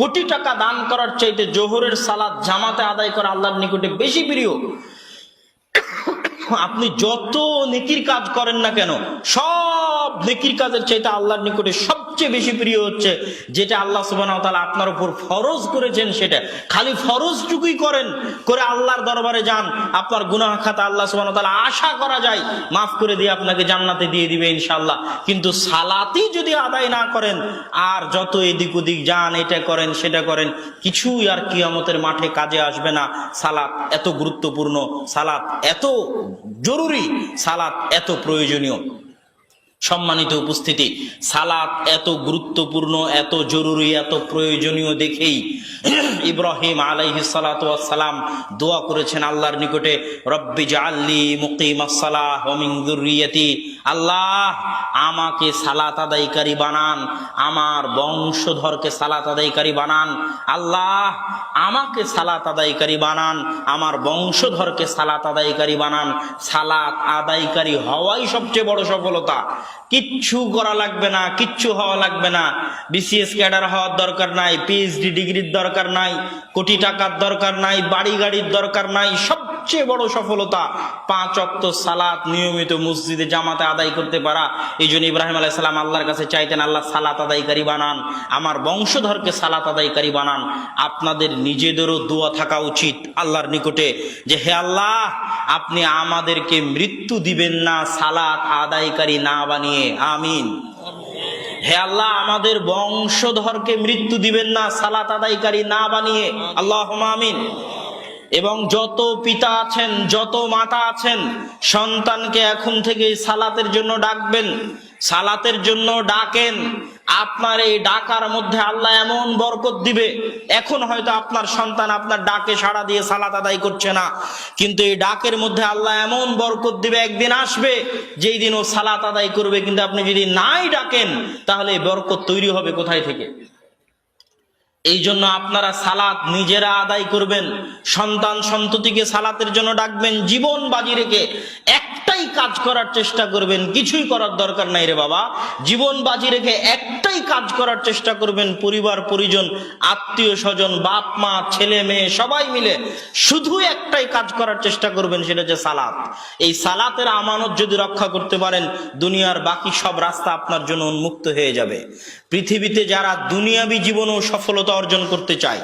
কোটি টাকা দান করার চাইতে জোহরের সালাত জামাতে আদায় করা আল্লাহর নিকটে বেশি প্রিয়। আপনি যত নেকির কাজ করেন না কেন, সব নেকির কাজের চাইতে আল্লাহর নিকটে সবচেয়ে বেশি প্রিয় হচ্ছে যেটা আল্লাহ সুবহানাহু ওয়া তাআলা আপনার উপর ফরজ করেছেন। সেটা খালি ফরজটুকুই করেন, করে আল্লাহর দরবারে যান, আপনার গুনাহ খাতা আল্লাহ সুবহানাহু ওয়া তাআলা আশা করা যায় মাফ করে দিয়ে আপনাকে জান্নাতে দিয়ে দিবে ইনশাআল্লাহ। কিন্তু সালাতই যদি আদায় না করেন, আর যত এদিক ওদিক যান, এটা করেন সেটা করেন, কিছুই আর কিয়ামতের মাঠে কাজে আসবে না। সালাত এত গুরুত্বপূর্ণ, সালাত এত জরুরি, সালাত এত প্রয়োজনীয়। সম্মানিত উপস্থিতি, সালাত এত গুরুত্বপূর্ণ, এত জরুরি, এত প্রয়োজনীয় দেখেই ইব্রাহিম আলাইহিস সালাতু ওয়াস সালাম দোয়া করেছেন আল্লাহর নিকটে, রব্বি জাআলনি মুকিমাস সালাহ ওয়া মিন যুররিয়াতি, আল্লাহ আমাকে সালাত আদায়কারী বানান, আমার বংশধরকে সালাত আদায়কারী বানান, আল্লাহ আমাকে সালাত আদায়কারী বানান, আমার বংশধরকে সালাত আদায়কারী বানান। সালাত আদায়কারী হওয়াই সবচেয়ে বড় সফলতা। কিচ্ছু করা লাগবে না, কিচ্ছু হওয়া লাগবে না, বিসিএস ক্যাডার হওয়ার দরকার নাই, পিএইচডি ডিগ্রির দরকার নাই, কোটি টাকার দরকার নাই, বাড়ি গাড়ির দরকার নাই। সবচেয়ে বড় সফলতা 5 ওয়াক্ত সালাত নিয়মিত মসজিদে জামাতে আদায় করতে পারা। এই জন্য ইব্রাহিম আলাইহিস সালাম আল্লাহর কাছে চাইতেন, আল্লাহ সালাত আদায়কারী বানান, আমার বংশধরকে সালাত আদায়কারী বানান। আপনাদের নিজেদেরও দোয়া থাকা উচিত আল্লাহর নিকটে যে হে আল্লাহ, আপনি আমাদেরকে মৃত্যু দিবেন না সালাত আদায়কারী না বানিয়ে, আমিন। হে আল্লাহ, আমাদের বংশধরকে মৃত্যু দিবেন না সালাত আদায়কারী না বানিয়ে, আল্লাহুম্মা আমিন। এবং যত পিতা আছেন, যত মাতা আছেন, সন্তানকে এখন থেকে সালাতের জন্য ডাকবেন, সালাতের জন্য ডাকেন। আপনার এই ডাকার মধ্যে আল্লাহ এমন বরকত দিবে, এখন হয়তো আপনার সন্তান আপনার ডাকে সাড়া দিয়ে সালাত আদায় করছে না, কিন্তু এই ডাকের মধ্যে আল্লাহ এমন বরকত দিবে, একদিন আসবে যেই দিন ও সালাত আদায় করবে। কিন্তু আপনি যদি নাই ডাকেন, তাহলে এই বরকত তৈরি হবে কোথায় থেকে? এই জন্য আপনারা সালাত নিজেরা আদায় করবেন, সন্তান সন্ততিকে সালাতের জন্য ডাকবেন, জীবন বাজি রেখে একটাই কাজ করার চেষ্টা করবেন। কিছুই করার দরকার নাই রে বাবা, জীবন বাজি রেখে একটাই কাজ করার চেষ্টা করবেন। পরিবার পরিজন, আত্মীয় স্বজন, বাপ মা, ছেলে মেয়ে সবাই মিলে শুধু একটাই কাজ করার চেষ্টা করবেন, সেটা হচ্ছে সালাত। এই সালাতের আমানত যদি রক্ষা করতে পারেন, দুনিয়ার বাকি সব রাস্তা আপনার জন্য উন্মুক্ত হয়ে যাবে। পৃথিবীতে যারা দুনিয়াবী জীবনেও সফলতা অর্জন করতে চায়,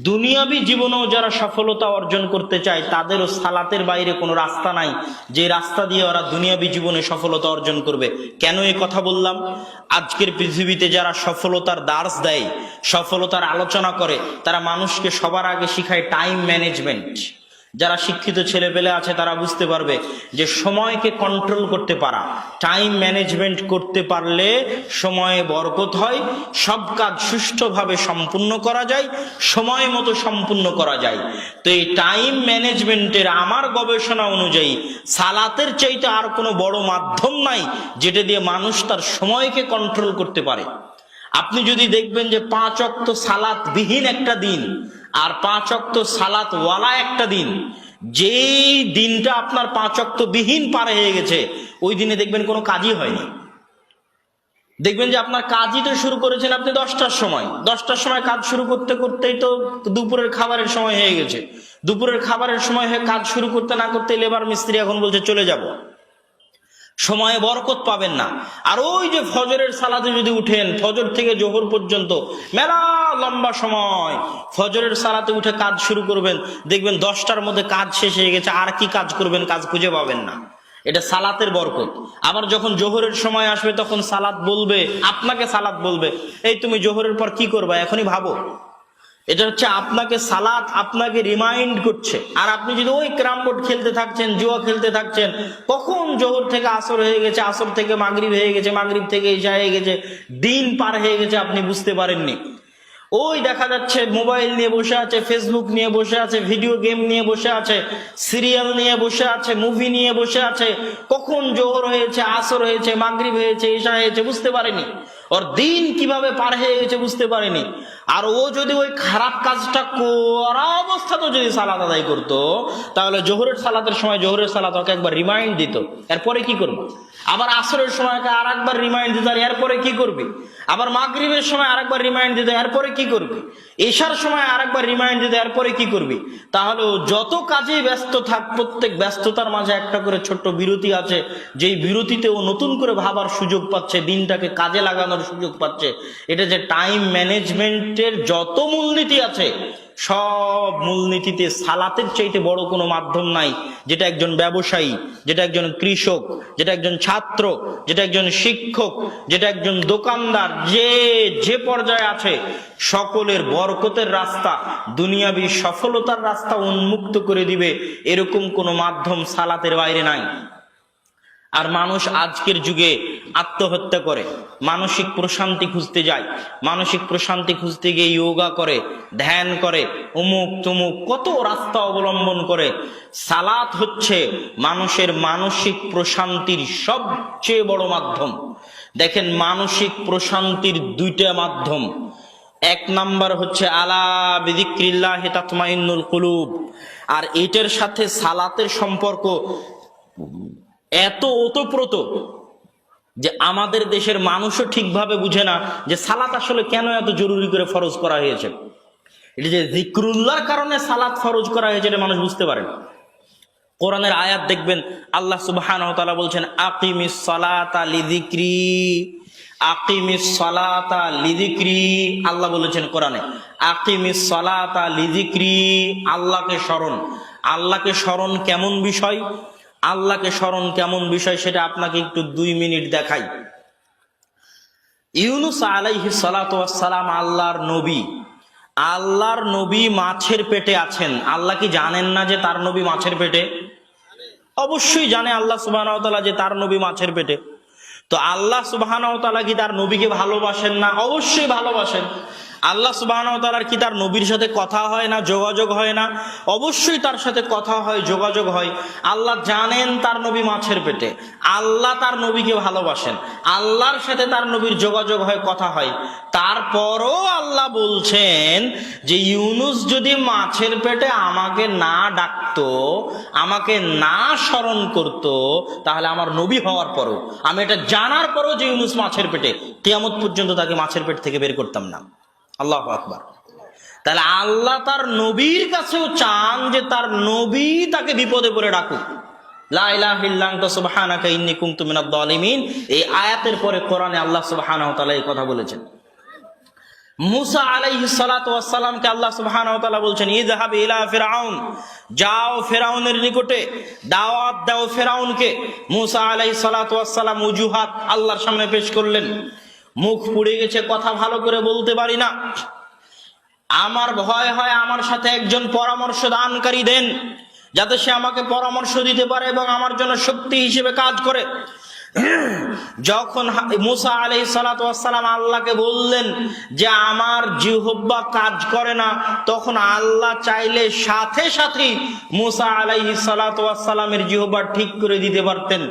দুনিয়াবী জীবনেও যারা সফলতা অর্জন করতে চায়, তাদেরও সালাতের বাইরে কোনো রাস্তা নাই যে রাস্তা দিয়ে ওরা দুনিয়াবী জীবনে সফলতা অর্জন করবে। কেন এই কথা বললাম? আজকের পৃথিবীতে যারা সফলতার দার্স দেয়, সফলতার আলোচনা করে, তারা মানুষকে সবার আগে শিখায় টাইম ম্যানেজমেন্ট। যারা শিক্ষিত ছেলে পেলে আছে তারা বুঝতে পারবে যে সময়কে কন্ট্রোল করতে পারা, টাইম ম্যানেজমেন্ট করতে পারলে সময়ে বরকত হয়, সব কাজ সুষ্ঠুভাবে সম্পূর্ণ করা যায়, সময় মতো সম্পূর্ণ করা যায়। তো এই টাইম ম্যানেজমেন্টের আমার গবেষণা অনুযায়ী সালাতের চাইতে আর কোনো বড় মাধ্যম নাই যেটা দিয়ে মানুষ তার সময়কে কন্ট্রোল করতে পারে। আপনি যদি দেখবেন যে 5 ওয়াক্ত সালাত বিহীন একটা দিন আর 5 ওয়াক্ত সালাত ওয়ালা একটা দিন, যেই দিনটা আপনার 5 ওয়াক্ত বিহীন পার হয়ে গেছে, ওই দিনে দেখবেন কোনো কাজই হয়নি। দেখবেন যে আপনার কাজই তো শুরু করেছেন আপনি 10টার সময়, 10টার সময় কাজ শুরু করতে করতেই তো দুপুরের খাবারের সময় হয়ে গেছে। দুপুরের খাবারের সময় হয়ে কাজ শুরু করতে না করতে লেবার মিস্ত্রি এখন বলছে চলে যাব। সময়ে বরকত পাবেন না। আর ওই যে ফজরের সালাতে যদি উঠেন, ফজর থেকে জোহর পর্যন্ত মেলা লম্বা সময় ফজরের সালাতে উঠে কাজ শুরু করবেন, দেখবেন 10টার মধ্যে কাজ শেষ হয়ে গেছে, আর কি কাজ করবেন, কাজ খুঁজে পাবেন না। এটা সালাতের বরকত। আবার যখন জোহরের সময় আসবে তখন সালাত বলবে, আপনাকে সালাত বলবে, এই তুমি জোহরের পর কি করবা এখনই ভাবো। এটা হচ্ছে আপনাকে সালাত আপনাকে রিমাইন্ড করছে। আর আপনি যদি ওই ক্যারাম বোর্ড খেলতে থাকছেন, জুয়া খেলতে থাকছেন, কখন জোহর থেকে আসর হয়ে গেছে, আসর থেকে মাগরিব হয়ে গেছে, মাগরিব থেকে ইশা হয়ে গেছে, দিন পার হয়ে গেছে, আপনি বুঝতে পারেননি। ওই দেখা যাচ্ছে মোবাইল নিয়ে বসে আছে, ফেসবুক নিয়ে বসে আছে, ভিডিও গেম নিয়ে বসে আছে, সিরিয়াল নিয়ে বসে আছে, মুভি নিয়ে বসে আছে, কখন জোহর হয়েছে, আসর হয়েছে, মাগরিব হয়েছে, ইশা হয়েছে, বুঝতে পারেনি। ওর দিন কিভাবে পার হয়ে গেছে বুঝতে পারেনি। আর ও যদি ওই খারাপ কাজটা করা অবস্থাতেও যদি সালাত আদায় করতো, তাহলে জোহরের সালাতের সময় জোহরের সালাত ওকে একবার রিমাইন্ড দিত, এরপরে কি করবো? আবার আসরের সময় আর একবার রিমাইন্ড দিতে, এরপরে কি করবি? আবার মাগরিবের সময় আর একবার রিমাইন্ড দিতে, এরপরে কি করবি? এশার সময় আর একবার রিমাইন্ড দিতে, এরপরে কি করবি? তাহলে যত কাজে ব্যস্ত থাক, প্রত্যেক ব্যস্ততার মাঝে একটা করে ছোট্ট বিরতি আছে, যেই বিরতিতে ও নতুন করে ভাবার সুযোগ পাচ্ছে, দিনটাকে কাজে লাগানোর সুযোগ পাচ্ছে। এটা যে টাইম ম্যানেজমেন্টের যত মূলনীতি আছে, সব মূলনীতিতে সালাতের চাইতে বড় কোনো মাধ্যম নাই, যেটা একজন ব্যবসায়ী, যেটা একজন কৃষক, যেটা একজন ছাত্র, যেটা একজন শিক্ষক, যেটা একজন দোকানদার, যে পর্যায়ে আছে, সকলের বরকতের রাস্তা, দুনিয়াবী সফলতার রাস্তা উন্মুক্ত করে দিবে, এরকম কোনো মাধ্যম সালাতের বাইরে নাই। আর মানুষ আজকের যুগে আত্মহত্যা করে, মানসিক প্রশান্তি খুঁজতে যায়, মানসিক প্রশান্তি খুঁজতে গিয়ে যোগা করে, ধ্যান করে, অমুক তমুক কত রাস্তা অবলম্বন করে। সালাত হচ্ছে মানুষের মানসিক প্রশান্তির সবচেয়ে বড় মাধ্যম। দেখেন, মানসিক প্রশান্তির দুইটা মাধ্যম। এক নাম্বার হচ্ছে আলা বিযিক্রিল্লাহি তাতমাইন্নুল কুলুব, আর এটার সাথে সালাতের সম্পর্ক এত ওতপ্রোত যে আমাদের দেশের মানুষও ঠিকভাবে বুঝে না যে সালাত আসলে কেন এত জরুরি করে ফরজ করা হয়েছে। এটা যে যিকরুল্লাহর কারণে সালাত ফরজ করা হয়েছে, এটা মানুষ বুঝতে পারে না। কোরআনের আয়াত দেখবেন, আল্লাহ সুবহানাহু ওয়া তাআলা বলছেন আকিমিস সালাতা লিযিকরি, আকিমিস সালাতা লিযিকরি। আল্লাহ বলেছেন কোরআনে আকিমিস সালাতা লিযিকরি, আল্লাহকে স্মরণ। আল্লাহকে স্মরণ কেমন বিষয়, আল্লাহকে স্মরণ কেমন বিষয় সেটা আপনাকে একটু 2 মিনিট দেখাই। ইউনূস আলাইহিস সালাতু ওয়াস সালাম আল্লাহর নবী, আল্লাহর নবী মাছের পেটে আছেন। আল্লাহ কি জানেন না যে তার নবী মাছের পেটে? অবশ্যই জানে আল্লাহ সুবহানাহু ওয়া তাআলা যে তার নবী মাছের পেটে। তো আল্লাহ সুবহানাহু ওয়া তাআলা কি তার নবীকে ভালোবাসেন না? অবশ্যই ভালোবাসেন। আল্লাহ সুবহানাহু ওয়া তাআলার কি তার নবীর সাথে কথা হয় না, যোগাযোগ হয় না? অবশ্যই তার সাথে কথা হয়, যোগাযোগ হয়। আল্লাহ জানেন তার নবী মাছের পেটে, আল্লাহ তার নবীকে ভালোবাসেন, আল্লাহর সাথে তার নবীর যোগাযোগ হয়, কথা হয়। তারপরও আল্লাহ বলছেন যে ইউনূস যদি মাছের পেটে আমাকে না ডাকতো, আমাকে না স্মরণ করত, তাহলে আমার নবী হওয়ার পরও, আমি এটা জানার পরও যে ইউনূস মাছের পেটে, কিয়ামত পর্যন্ত তাকে মাছের পেট থেকে বের করতাম না। আল্লাহু আকবার। তাহলে আল্লাহ তার নবীর কাছেও চান যে তার নবী তাকে বিপদে পড়ে ডাকুক। লা ইলাহা ইল্লা আনতা সুবহানাকা ইন্নী কুনতু মিনাজ জালিমিন, এই আয়াতের পরে কোরআনে আল্লাহ সুবহানাহু ওয়া তাআলা এই কথা বলেছেন। মুসা আলাইহিস সালাতু ওয়াস সালামকে আল্লাহ সুবহানাহু ওয়া তাআলা বলছেন ইযহাব ইলা ফিরআউন, যাও ফিরআউনের নিকটে, দাওয়াত দাও ফিরআউনকে। মুসা আলাইহিস সালাতু ওয়াস সালাম উজুহাত আল্লাহর সামনে পেশ করলেন। মুখ পুড়ে গেছে, কথা ভালো করে বলতে পারি না, আমার ভয় হয় আমার সাথে একজন পরামর্শ দানকারী দেন, যাতে সে আমাকে পরামর্শ দিতে পারে এবং আমার জন্য শক্তি হিসেবে কাজ করে। যখন মুসা আলাইহিস সালাতু ওয়াস সালাম আল্লাহকে বললেন যে আমার জিহ্বা কাজ করে না, তখন আল্লাহ চাইলে সাথে সাথেই মুসা আলাইহিস সালাতু ওয়াস সালামের জিহ্বা ঠিক করে দিতে পারতেন।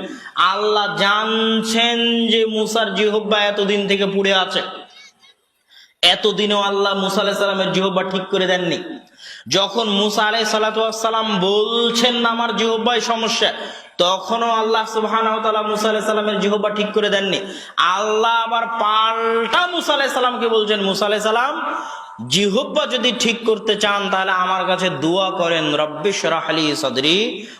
আল্লাহ জানছেন যে মুসার জিহ্বা এতদিন থেকে পুড়ে আছে, এতদিনও আল্লাহ মুসা আলাইহিস সালামের জিহ্বা ঠিক করে দেননি। যখন মুসা আলাইহিস সালাতু ওয়াস সালাম বলছেন আমার জিহ্বায় সমস্যা, তখনও আল্লাহ সুবহানাহু ওয়া তাআলা মুসা আলাইহিস সালামের জিহ্বা ঠিক করে দেননি। আল্লাহ আবার পাল্টা মুসা আলাইহিস সালামকে বলছেন, মুসা আলাইহিস সালাম জিহ্বা যদি ঠিক করতে চান তাহলে আমার কাছে দোয়া করেন, রব্বিশরাহ লি সাদরি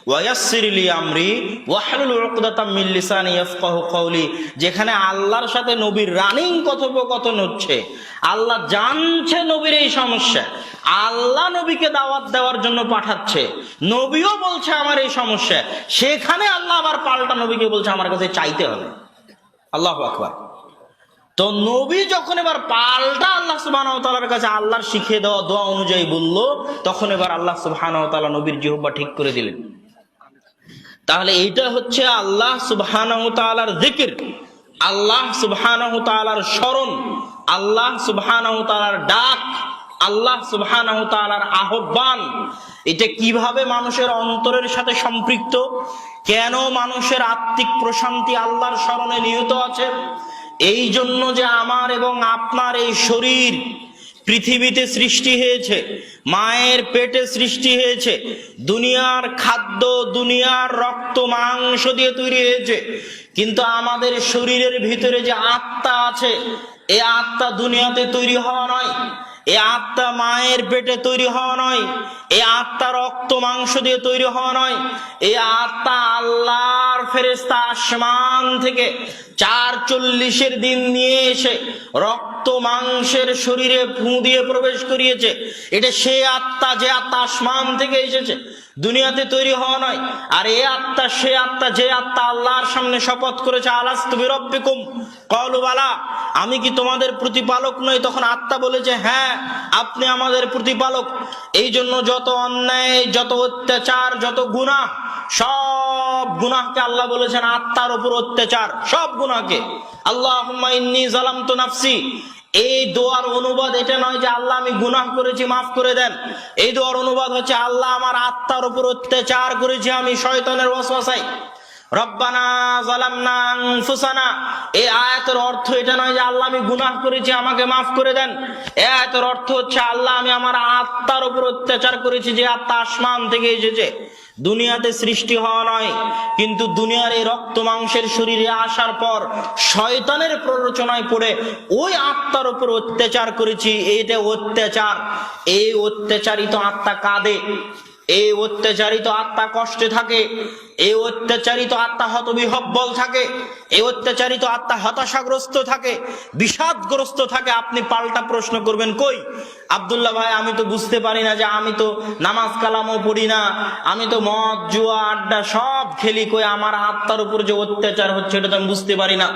ওয়া ইয়াসসির লি আমরি ওয়াহলুল উকদাতাম মিন লিসানি ইয়াফকাহু কওলি। যেখানে আল্লাহর সাথে নবীর রানিং কথোপকথন হচ্ছে, আল্লাহ জানছে নবীর এই সমস্যা, আল্লাহ নবীকে দাওয়াত দেওয়ার জন্য পাঠাচ্ছে, নবীও বলছে আমার এই সমস্যা, সেখানে আল্লাহ আবার পাল্টা নবীকে বলছে আমার কাছে চাইতে হবে। আল্লাহু আকবার। তো নবী যখন এবার পাল্টা আল্লাহ সুবহানাহু ওয়া তাআলার কাছে আল্লাহর শিখিয়ে দেওয়া দোয়া অনুযায়ী বলল, তখন এবার আল্লাহ সুবহানাহু ওয়া তাআলা নবীর জিহ্বা ঠিক করে দিলেন। তাহলে এইটা হচ্ছে আল্লাহ সুবহানাহু ওয়া তাআলার জিকির, আল্লাহ সুবহানাহু ওয়া তাআলার স্মরণ, আল্লাহ সুবহানাহু ওয়া তাআলার ডাক, আল্লাহ সুবহানাহু ওয়া তাআলার আহ্বান। এটা কিভাবে মানুষের অন্তরের সাথে সম্পৃক্ত, কেন মানুষের আত্মিক প্রশান্তি আল্লাহর স্মরণে নিহিত আছে? এই জন্য যে আমার এবং আপনার এই শরীর পৃথিবীতে সৃষ্টি হয়েছে, মায়ের পেটে সৃষ্টি হয়েছে, দুনিয়ার খাদ্য, দুনিয়ার রক্ত মাংস দিয়ে তৈরি হয়েছে, কিন্তু আমাদের শরীরের ভিতরে যে আত্মা আছে, এই আত্মা দুনিয়াতে তৈরি হওয়া নয়, এই আত্মা মায়ের পেটে তৈরি হওয়া নয়, এই আত্মা রক্ত মাংস দিয়ে তৈরি হওয়া নয়, এই আত্মা আল্লাহর ফেরেশতা আসমান থেকে ৪৪ দিন নিয়ে এসে রক্ত মাংসের শরীরে ফু দিয়ে প্রবেশ করিয়েছে। এটা সেই আত্মা, যে আত্মা আসমান থেকে এসেছে, দুনিয়াতে তৈরি হওয়া নয়। আর এই আত্মা সেই আত্মা, যে আত্মা আল্লাহর সামনে শপথ করেছে, আলাস্তু বিরাব্বিকুম ক্বালু বালা, আমি কি তোমাদের প্রতিপালক নই? তখন আত্মা বলেছে, হ্যাঁ আপনি আমাদের প্রতিপালক। এই জন্য যত অন্যায়, যত অত্যাচার, যত গুনাহ, সব গুনাহকে আল্লাহ বলেছেন আত্মার উপর অত্যাচার, সব গুনাহকে। আল্লাহুম্মা ইন্নী যালামতু নাফসি, এই দোয়ার অনুবাদ এটা নয় যে আল্লাহ আমি গুনাহ করেছি মাফ করে দেন। এই দোয়ার অনুবাদ হচ্ছে আল্লাহ আমার আত্মার উপর অত্যাচার করেছি আমি শয়তানের ওয়াসওয়াসায়। রব্বানা যালামনা আনফুসানা, এই আয়াতের অর্থ এটা নয় যে আল্লাহ আমি গুনাহ করেছি আমাকে মাফ করে দেন। এই আয়াতের অর্থ হচ্ছে আল্লাহ আমি আমার আত্মার উপর অত্যাচার করেছি, যে আত্মা আসমান থেকে এসেছে, দুনিয়াতে সৃষ্টি হওয়া নয়। কিন্তু দুনিয়ার এই রক্ত মাংসের শরীরে আসার পর শয়তানের প্ররোচনায় পড়ে ওই আত্মার উপর অত্যাচার করেছি। এইটা অত্যাচার। এই অত্যাচারিত আত্মা কাঁদে, এই অত্যাচারিত আত্মা কষ্টে থাকে, এই অত্যাচারিত আত্মা হতবিহ্বল থাকে, এই অত্যাচারিত আত্মা হতাশাগ্রস্ত থাকে, বিষাদগ্রস্ত থাকে। আপনি পাল্টা প্রশ্ন করবেন, কই আব্দুল্লাহ ভাই, আমি তো বুঝতে পারি না, যে আমি তো নামাজ কালামও পড়ি না, আমি তো মদ জুয়া আড্ডা সব খেলি, কই আমার আত্মার উপর যে অত্যাচার হচ্ছে এটা তো আমি বুঝতে পারি না।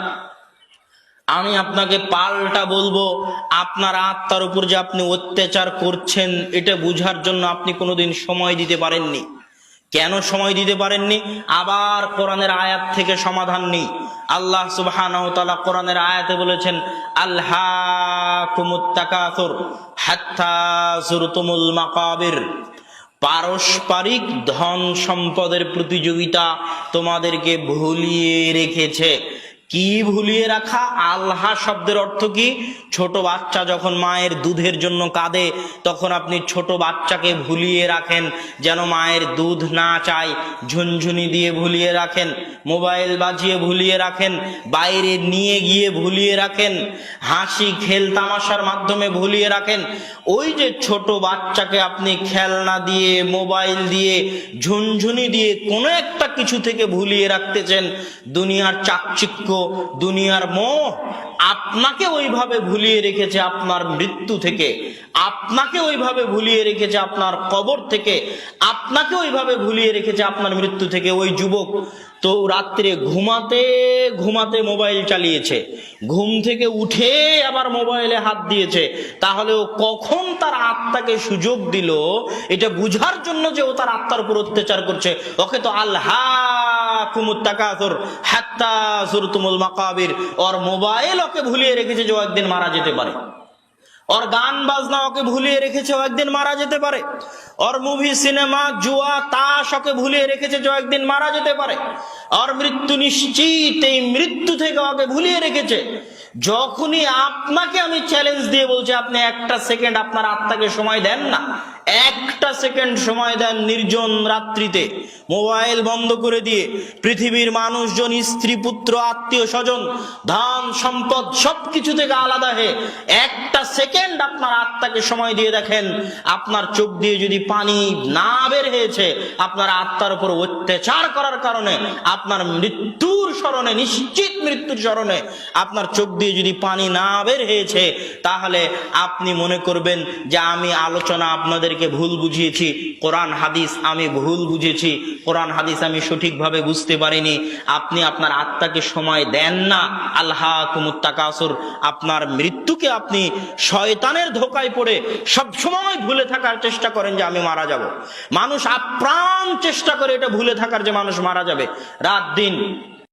আমি আপনাকে পাল্টা বলবো, আপনার আত্মার উপর যে আপনি অত্যাচার করছেন এটা বুঝার জন্য আপনি কোনোদিন সময় দিতে পারেননি। কেন সময় দিতে পারেননি? আবার কোরআনের আয়াত থেকে সমাধান নেই। আল্লাহ সুবহানাহু ওয়া তাআলা কোরআনের আয়াতে বলেছেন, আলহাকুমুত তাকাসুর হাত্তা যুরতুমুল মাকাবির, পারস্পরিক ধন সম্পদের প্রতিযোগিতা তোমাদেরকে ভুলিয়ে রেখেছে। কি ভুলিয়ে রাখা? আল্লাহ শব্দের অর্থ কি? ছোট বাচ্চা যখন মায়ের দুধের জন্য কাঁদে, তখন আপনি ছোট বাচ্চাকে ভুলিয়ে রাখেন যেন মায়ের দুধ না চায়, ঝুনঝুনি দিয়ে ভুলিয়ে রাখেন, মোবাইল বাজিয়ে ভুলিয়ে রাখেন, বাইরে নিয়ে গিয়ে ভুলিয়ে রাখেন, হাসি খেল তামাশার মাধ্যমে ভুলিয়ে রাখেন। ওই যে ছোট বাচ্চাকে আপনি খেলনা দিয়ে, মোবাইল দিয়ে, ঝুনঝুনি দিয়ে কোনো একটা কিছু থেকে ভুলিয়ে রাখতেছেন, দুনিয়ার চাকচিক্য, দুনিয়ার মোহ আপনাকে ওইভাবে ভুলিয়ে রেখেছে আপনার মৃত্যু থেকে, আপনাকে ওইভাবে ভুলিয়ে রেখেছে আপনার কবর থেকে, আপনাকে ওইভাবে ভুলিয়ে রেখেছে আপনার মৃত্যু থেকে। ওই যুবক তো রাত্রে ঘুমাতে ঘুমাতে মোবাইল চালিয়েছে, ঘুম থেকে উঠে আবার মোবাইলে হাত দিয়েছে, তাহলে ও কখন তার আত্মাকে সুযোগ দিল এটা বুঝার জন্য যে ও তার আত্মার উপর অত্যাচার করছে? ওকে তো আলহাকুমুত তাকাসুর হাত্তা যুরতুমুল মাকাবির, ওর মোবাইল ওকে ভুলিয়ে রেখেছে যে ও একদিন মারা যেতে পারে, ওর গান বাজনা ওকে ভুলিয়ে রেখেছে ও একদিন মারা যেতে পারে, ওর মুভি সিনেমা জুয়া তাস ওকে ভুলিয়ে রেখেছে যে ও একদিন মারা যেতে পারে, ওর মৃত্যু নিশ্চিত, এই মৃত্যু থেকে ওকে ভুলিয়ে রেখেছে। যখনই আপনাকে আমি চ্যালেঞ্জ দিয়ে বলছি আপনি একটা সেকেন্ড আপনার আত্মাকে সময় দেন না, একটা সেকেন্ড সময় দেন, নির্জন রাত্রিতে মোবাইল বন্ধ করে দিয়ে, পৃথিবীর মানুষজন, স্ত্রী পুত্র আত্মীয় স্বজন ধন সম্পদ সবকিছু থেকে আলাদা হয়ে একটা সেকেন্ড আপনার আত্মাকে সময় দিয়ে দেখেন, আপনার চোখ দিয়ে যদি পানি না বের হয়েছে, আপনার আত্মার উপর অত্যাচার করার কারণে, আপনার মৃত্যুর স্মরণে, নিশ্চিত মৃত্যুর স্মরণে আপনার চোখ দিয়ে যদি পানি না বের হয়েছে, তাহলে আপনি মনে করবেন যে আমি আলোচনা আপনাদেরকে ভুল বুঝিয়েছি, কোরআন হাদিস আমি ভুল বুঝেছি, কোরআন হাদিস আমি সঠিকভাবে বুঝতে পারিনি। আপনি আপনার আত্মাকে সময় দেন না। আলহাকুমুত তাকাসুর, আপনার মৃত্যুকে আপনি শয়তানের ধোকায় পড়ে সব সময় ভুলে থাকার চেষ্টা করেন যে আমি মারা যাব। মানুষ আপ্রাণ চেষ্টা করে এটা ভুলে থাকার যে মানুষ মারা যাবে। রাত দিন